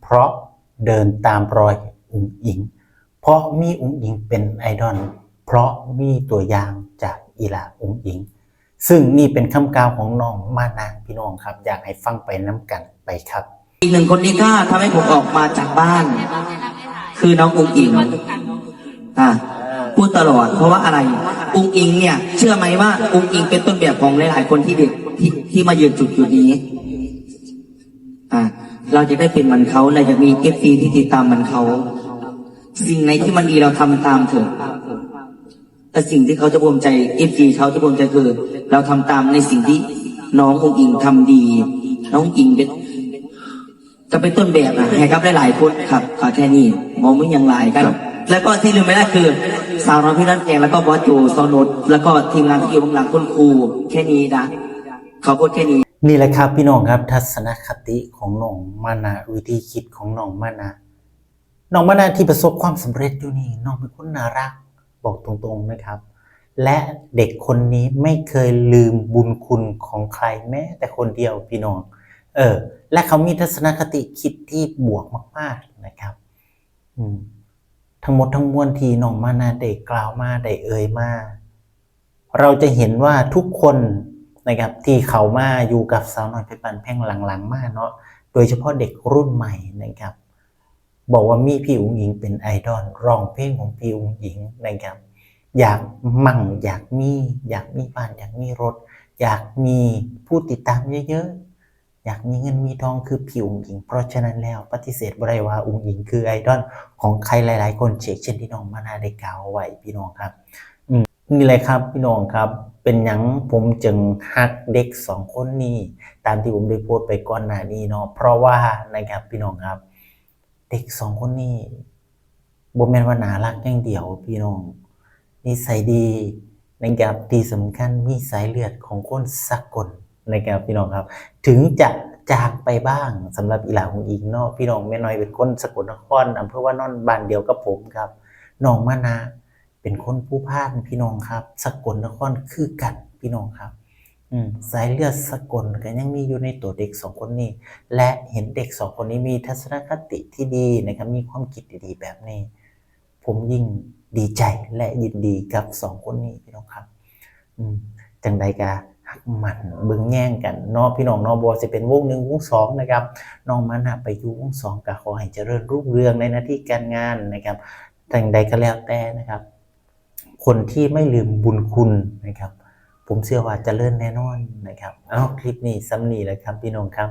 เพราะเดินตามรอยอุ๋งอิงเพราะมีอุ๋งอิงเป็นไอดอลเพราะมีตัวอย่างจากอีหลาอุ๋งอิงซึ่งนี่เป็นคำกล่าวของน้องมานะพี่น้องครับอยากให้ฟังไปน้ำกันไปครับอีกหนึ่งคนที่กล้าทำให้ผมออกมาจากบ้าน คือน้องอุ๋งอิงพูดตลอดเพราะว่าอะไรอุ๋งอิงเนี่ยเชื่อไหมว่าอุ๋งอิงเป็นต้นแบบของหลายๆคนที่เด็กที่มายืนจุดนี้เราจะได้เป็นเหมือนเขาเราจะมีเอฟซีที่ติดตามเหมือนเขาสิ่งไหนที่มันดีเราทำตามเถอะแต่สิ่งที่เขาจะภูมิใจเอฟซีเขาจะภูมิใจคือเราทำตามในสิ่งที่น้องอุ๋งอิงทำดีน้องอุ๋งอิงจะเป็นต้นแบบให้ครับหลายๆคนครับขอแค่นี้มองไม่ยังหลายกันแล้วก็ที่ลืมไม่ได้คือสาวน้อยพี่นัทแกงแล้วก็บอสโจซอนดแล้วก็ทีมงานที่อยู่เบื้องหลังคุณครูแค่นี้นะเขาพูดแค่นี้นี่แหละครับพี่น้องครับทัศนคติของน้องมานะวิธีคิดของน้องมานะที่ประสบความสำเร็จอยู่นี่น้องเป็นคนน่ารักบอกตรงๆนะครับและเด็กคนนี้ไม่เคยลืมบุญคุณของใครแม้แต่คนเดียวพี่น้องและเขามีทัศนคติคิดที่บวกมากๆนะครับทั้งหมดทั้งมวลที่น้องมานะได้กล่าวมาได้เอ่ยมาเราจะเห็นว่าทุกคนนะครับที่เขามาอยู่กับสาวน้อยเพชรบ้านแพงหลังๆมาเนาะโดยเฉพาะเด็กรุ่นใหม่นะครับบอกว่ามีพี่อุ๋งอิงเป็นไอดอลร้องเพลงของพี่อุ๋งอิงนะครับอยากมั่งอยากมีบ้านอยากมีรถอยากมีผู้ติดตามเยอะๆอยากมีเงินมีทองคือพี่อุ๋งอิงเพราะฉะนั้นแล้วปฏิเสธบ่ได้ว่าอุ๋งอิงคือไอดอลของใครหลายๆคนเช่นที่น้องมานะได้กล่าวไว้พี่น้องครับนี่เลยครับพี่น้องครับเป็นหยังผมจึงฮักเด็ก2คนนี้ตามที่ผมได้โพสต์ไปก่อนหน้านี้เนาะเพราะว่านะครับพี่น้องครับเด็ก2คนนี้บ่แม่นว่าน่ารักอย่างเดียวพี่น้องนิสัยดีนะครับที่สำคัญมีสายเลือดของคนสกลนะครับพี่น้องครับถึงจะจากไปบ้างสำหรับอีหลาของอิงเนาะพี่น้องแม่น้อยเป็นคนสกลนครอำเภอว่านอนบ้านเดียวกับผมครับน้องมานะเป็นคนผู้พานพี่น้องครับสกลนครคือกันพี่น้องครับสายเลือดสกลก็ยังมีอยู่ในตัวเด็ก2คนนี้และเห็นเด็ก2คนนี้มีทัศนคติที่ดีนะครับมีความคิดดีๆแบบนี้ผมยิ่งดีใจและยินดีกับ2คนนี้พี่น้องครับจังใดกะฮักมันเบิ่งแย่งกันเนาะพี่น้องเนาะบ่ว่าสิเป็นวง1วง2นะครับน้องมานะไปอยู่วง2ก็ขอให้เจริญรุ่งเรืองในหน้าที่การงานนะครับจังใดก็แล้วแต่นะครับคนที่ไม่ลืมบุญคุณนะครับผมเชื่อว่าเจริญแน่นอนนะครับคลิปนี้ซ้ำนี้แหละครับพี่น้องครับ